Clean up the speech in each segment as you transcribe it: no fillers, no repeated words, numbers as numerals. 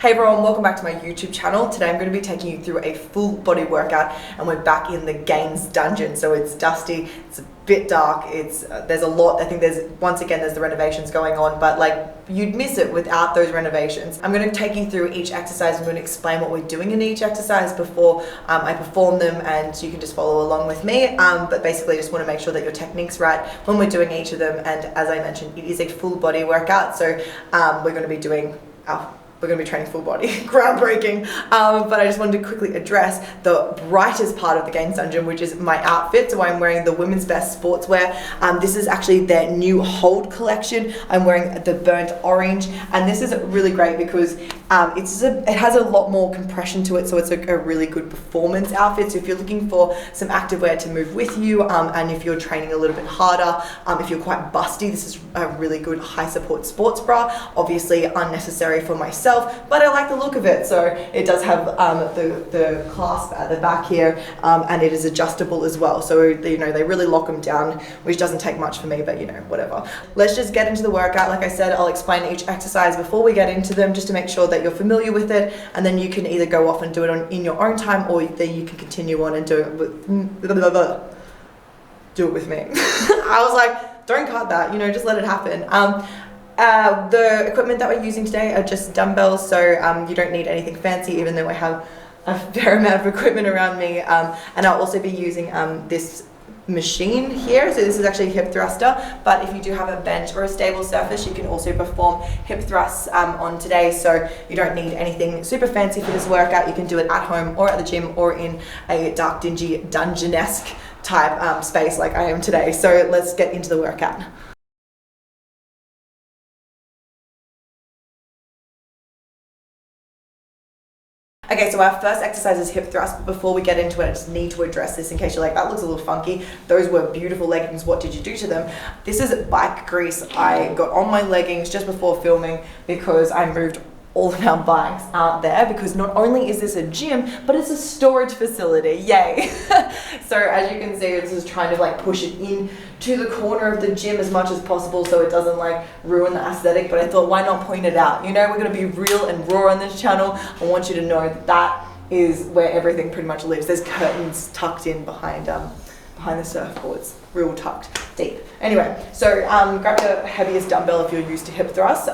Hey everyone, welcome back to my YouTube channel. Today I'm going to be taking you through a full body workout and we're back in the gains dungeon. So it's dusty, it's a bit dark, there's a lot. I think there's the renovations going on, but like you'd miss it without those renovations. I'm going to take you through each exercise. I'm going to explain what we're doing in each exercise before I perform them, and you can just follow along with me. But basically just want to make sure that your technique's right when we're doing each of them. And as I mentioned, it is a full body workout. So we're going to be training full body, groundbreaking. But I just wanted to quickly address the brightest part of the gains dungeon, which is my outfit. So I'm wearing the women's best sportswear. This is actually their new Hold collection. I'm wearing the burnt orange, and this is really great because it has a lot more compression to it, so it's a really good performance outfit. So if you're looking for some activewear to move with you, and if you're training a little bit harder, if you're quite busty, this is a really good high support sports bra. Obviously unnecessary for myself, but I like the look of it. So it does have the clasp at the back here, and it is adjustable as well. So they really lock them down, which doesn't take much for me, but whatever. Let's just get into the workout. Like I said, I'll explain each exercise before we get into them, just to make sure that you're familiar with it, and then you can either go off and do it in your own time, or then you can continue on and do it with me. I was like, don't cut that, just let it happen. The equipment that we're using today are just dumbbells, so you don't need anything fancy, even though I have a fair amount of equipment around me. And I'll also be using this machine here. So this is actually a hip thruster, but if you do have a bench or a stable surface, you can also perform hip thrusts on today. So you don't need anything super fancy for this workout. You can do it at home or at the gym or in a dark, dingy, dungeon-esque type space like I am today. So let's get into the workout. Okay, so our first exercise is hip thrust, but before we get into it, I just need to address this in case you're like, that looks a little funky. Those were beautiful leggings, what did you do to them? This is bike grease I got on my leggings just before filming because I moved all of our bikes out there, because not only is this a gym, but it's a storage facility, yay. So as you can see, this is trying to like push it in to the corner of the gym as much as possible so it doesn't like ruin the aesthetic, but I thought, why not point it out? We're gonna be real and raw on this channel. I want you to know that that is where everything pretty much lives. There's curtains tucked in behind the surfboards, real tucked deep. Anyway, so grab your heaviest dumbbell if you're used to hip thrusts.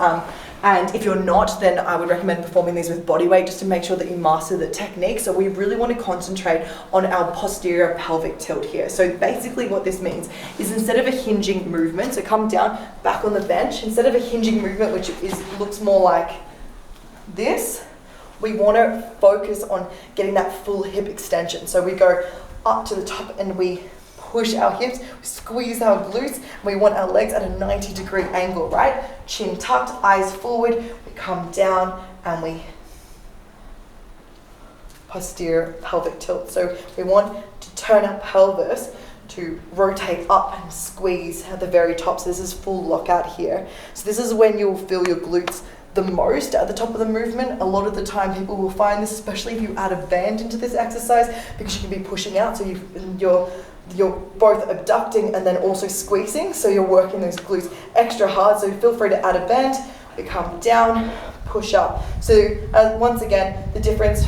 And if you're not, then I would recommend performing these with body weight just to make sure that you master the technique. So we really want to concentrate on our posterior pelvic tilt here. So basically what this means is, instead of a hinging movement, so come down, back on the bench, instead of a hinging movement, which looks more like this, we want to focus on getting that full hip extension. So we go up to the top and we push our hips, we squeeze our glutes, and we want our legs at a 90-degree angle, right? Chin tucked, eyes forward, we come down and we posterior pelvic tilt. So we want to turn our pelvis to rotate up and squeeze at the very top. So this is full lockout here. So this is when you'll feel your glutes the most at the top of the movement. A lot of the time people will find this, especially if you add a band into this exercise, because you can be pushing out, so you're both abducting and then also squeezing, so you're working those glutes extra hard. So feel free to add a band. We come down, push up. So once again, the difference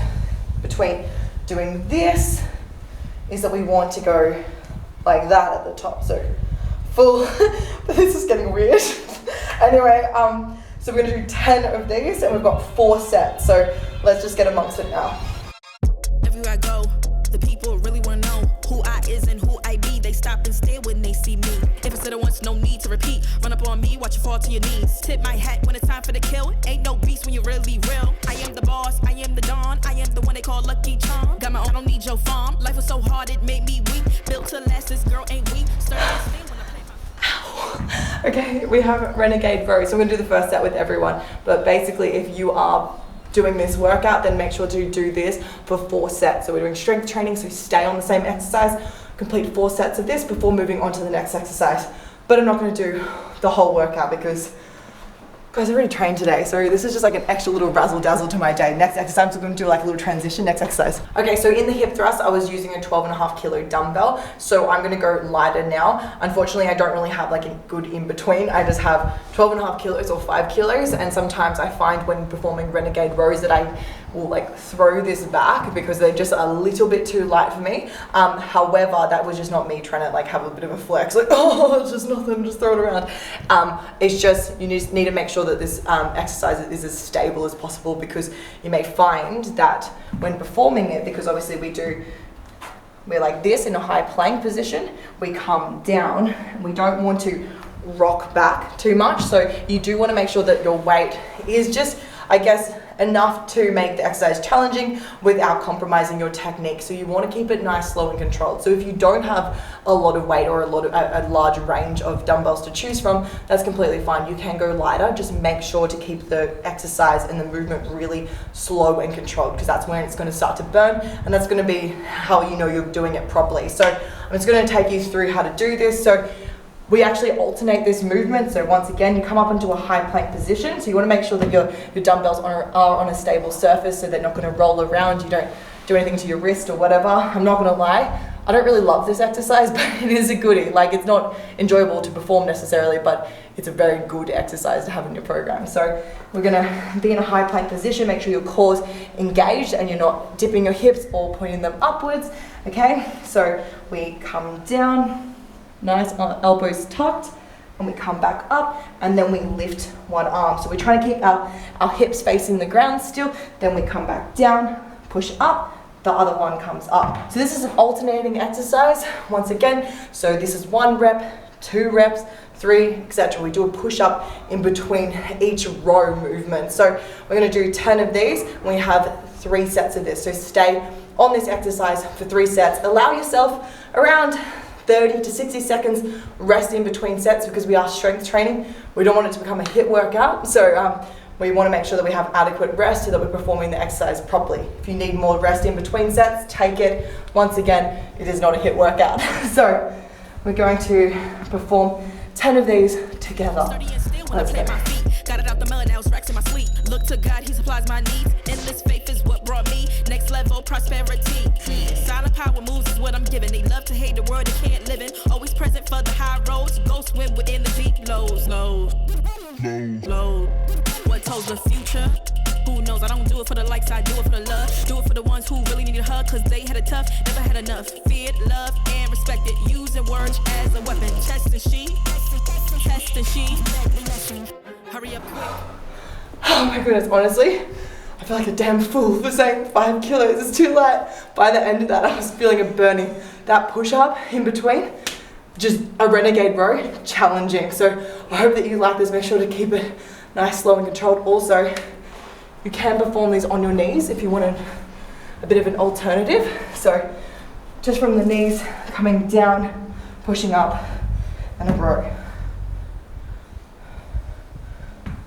between doing this is that we want to go like that at the top, so full. But this is getting weird. Anyway, so we're gonna do 10 of these, and we've got 4 sets. So let's just get amongst it now. Everywhere I go, the people really wanna know who I is and who I be. They stop and stare when they see me. If I said it once, no need to repeat. Run up on me, watch you fall to your knees. Tip my hat when it's time for the kill. Ain't no beast when you're really real. I am the boss, I am the dawn. I am the one they call Lucky Charm. Got my own, I don't need your farm. Life was so hard, it made me weak. Built to last, this girl ain't weak. Okay, we have Renegade row. So we're gonna do the first set with everyone. But basically, if you are doing this workout, then make sure to do this for 4 sets. So we're doing strength training, so stay on the same exercise, complete 4 sets of this before moving on to the next exercise. But I'm not going to do the whole workout because Guys, I already trained today, so this is just like an extra little razzle dazzle to my day. Next exercise, we're going to do like a little transition. Next exercise. Okay, so in the hip thrust, I was using a 12.5 kilo dumbbell. So I'm going to go lighter now. Unfortunately, I don't really have like a good in between. I just have 12.5 kilos or 5 kilos. And sometimes I find when performing Renegade rows that I will like throw this back because they're just a little bit too light for me. However, that was just not me trying to like have a bit of a flex, like, oh, it's just nothing, just throw it around. It's just, you just need to make sure that this exercise is as stable as possible, because you may find that when performing it, because obviously we're like this in a high plank position, we come down and we don't want to rock back too much. So you do want to make sure that your weight is just, I guess, enough to make the exercise challenging without compromising your technique. So you want to keep it nice, slow and controlled. So if you don't have a lot of weight or a large range of dumbbells to choose from, that's completely fine. You can go lighter. Just make sure to keep the exercise and the movement really slow and controlled, because that's when it's going to start to burn, and that's going to be how you know you're doing it properly. So I'm just going to take you through how to do this. So we actually alternate this movement. So once again, you come up into a high plank position. So you want to make sure that your dumbbells are on a stable surface, so they're not going to roll around. You don't do anything to your wrist or whatever. I'm not going to lie, I don't really love this exercise, but it is a goodie. Like, it's not enjoyable to perform necessarily, but it's a very good exercise to have in your program. So we're going to be in a high plank position. Make sure your core's engaged and you're not dipping your hips or pointing them upwards. Okay, so we come down, nice, elbows tucked, and we come back up, and then we lift one arm. So we're trying to keep our hips facing the ground still, then we come back down, push up, the other one comes up. So this is an alternating exercise, once again. So this is 1 rep, 2 reps, 3, etc. We do a push up in between each row movement. So we're gonna do 10 of these, and we have 3 sets of this. So stay on this exercise for 3 sets. Allow yourself around 30 to 60 seconds rest in between sets, because we are strength training. We don't want it to become a HIIT workout. So we want to make sure that we have adequate rest so that we're performing the exercise properly. If you need more rest in between sets, take it. Once again, it is not a HIIT workout. So we're going to perform 10 of these together. Let's go. Got it out the mud, now it's racks in my sleep. Look to God, he supplies my needs. Endless faith is what brought me next level prosperity. Silent power moves is what I'm giving. They love to hate the world they can't live in. Always present for the high roads. Go swim within the deep lows. What told the future? Who knows? I don't do it for the likes, I do it for the love. Do it for the ones who really need a hug, cause they had it tough, never had enough. Feared, loved, and respected. Using words as a weapon. Test and she. Hurry up quick. Oh my goodness, honestly, I feel like a damn fool for saying 5 kilos is too light. By the end of that, I was feeling a burning. That push up in between, just a Renegade row, challenging. So I hope that you like this. Make sure to keep it nice, slow and controlled. Also, you can perform these on your knees if you wanted a bit of an alternative. So just from the knees, coming down, pushing up, and a row.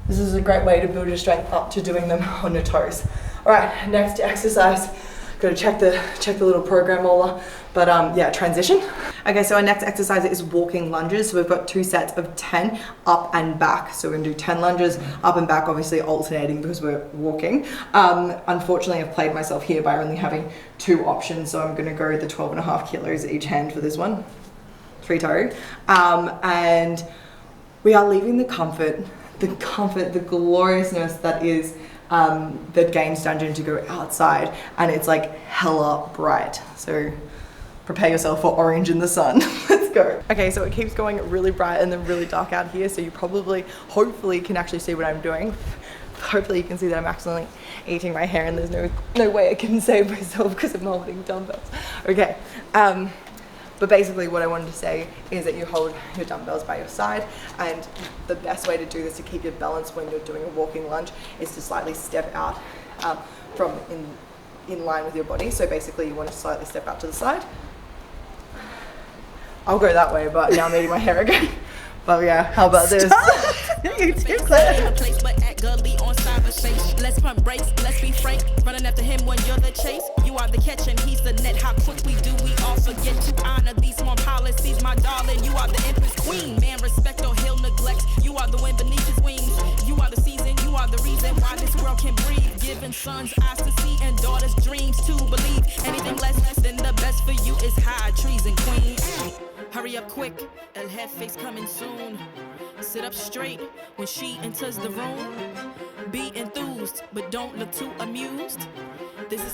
This is a great way to build your strength up to doing them on your toes. All right, next exercise. Got to check the little program roller, but yeah, transition. Okay, so our next exercise is walking lunges. So we've got 2 sets of 10 up and back. So we're gonna do 10 lunges up and back, obviously alternating because we're walking. Unfortunately, I've played myself here by only having 2 options. So I'm gonna go the 12.5 kilos each hand for this one, 3 toe. And we are leaving the comfort, the gloriousness that is the games dungeon to go outside, and it's like hella bright. So prepare yourself for orange in the sun. Let's go. Okay, so it keeps going really bright and then really dark out here, so you probably, hopefully, can actually see what I'm doing. Hopefully you can see that I'm accidentally eating my hair and there's no way I can save myself because I'm holding dumbbells. Okay. But basically what I wanted to say is that you hold your dumbbells by your side, and the best way to do this to keep your balance when you're doing a walking lunge is to slightly step out from in line with your body. So basically you want to slightly step out to the side. I'll go that way, but now I'm eating my hair again. But yeah, how about this? You too, Claire. Let's pump brakes, let's be frank. Running after him when you're the chase. You are the catch and he's the net. How quickly do we all forget to honor these small policies, my darling? You are the empress queen. Man, respect or he'll neglect. You are the wind beneath his wings. You are the Giving sons eyes to see and daughters dreams to believe. Anything less than the best for you is high treason, queen. Hurry up quick, El Jefe's coming soon. Sit up straight when she enters the room. Be enthused, but don't look too amused.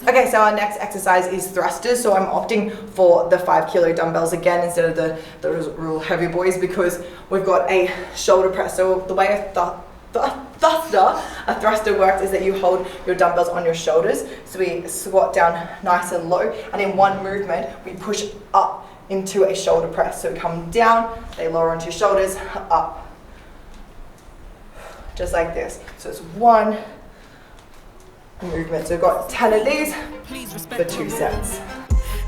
Okay, so our next exercise is thrusters. So I'm opting for the 5 kilo dumbbells again instead of the real heavy boys because we've got a shoulder press. So the way a thruster works is that you hold your dumbbells on your shoulders. So we squat down nice and low, and in one movement we push up into a shoulder press. So we come down, they lower onto your shoulders, up. Just like this. So it's one movement. So we've got 10 of these for 2 sets.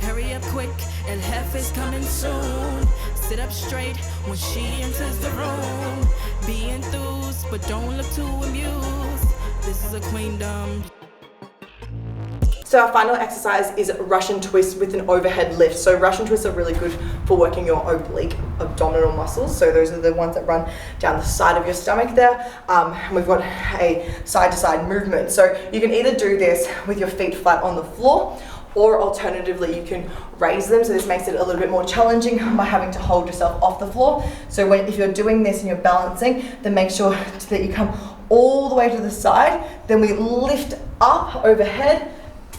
Hurry up quick, El Jefe's coming soon. Sit up straight when she enters the room. Be enthused, but don't look too amused. This is a queendom. So our final exercise is Russian twist with an overhead lift. So Russian twists are really good for working your oblique abdominal muscles. So those are the ones that run down the side of your stomach there. And we've got a side to side movement. So you can either do this with your feet flat on the floor, or alternatively you can raise them. So this makes it a little bit more challenging by having to hold yourself off the floor. So if you're doing this and you're balancing, then make sure that you come all the way to the side. Then we lift up overhead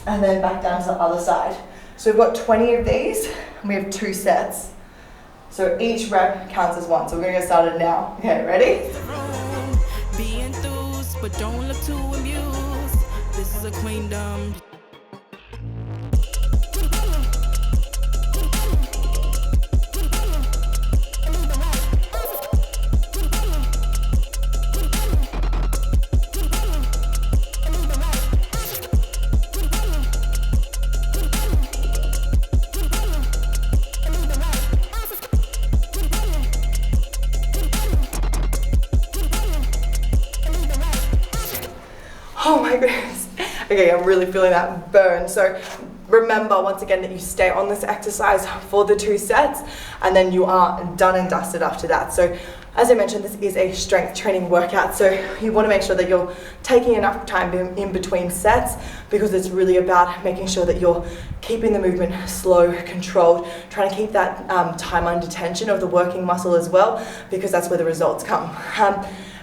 and then back down to the other side. So we've got 20 of these and we have 2 sets. So each rep counts as one. So we're gonna get started now. Okay, ready? Be enthused, but don't look too amused. This is a queendom. Oh my goodness. Okay, I'm really feeling that burn. So remember once again that you stay on this exercise for the 2 sets and then you are done and dusted after that. So as I mentioned, this is a strength training workout. So you want to make sure that you're taking enough time in between sets because it's really about making sure that you're keeping the movement slow, controlled, trying to keep that time under tension of the working muscle as well, because that's where the results come.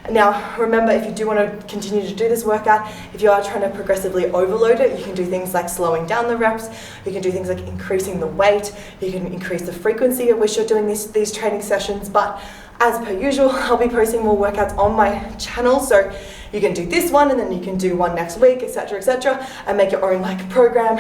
Now, remember, if you do want to continue to do this workout, if you are trying to progressively overload it, you can do things like slowing down the reps, you can do things like increasing the weight, you can increase the frequency at which you're doing these training sessions, but as per usual, I'll be posting more workouts on my channel, so you can do this one and then you can do one next week, etc., and make your own like program.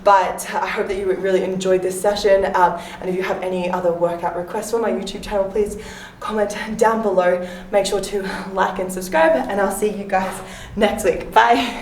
But I hope that you really enjoyed this session, and if you have any other workout requests for my YouTube channel, please comment down below. Make sure to like and subscribe, and I'll see you guys next week. Bye.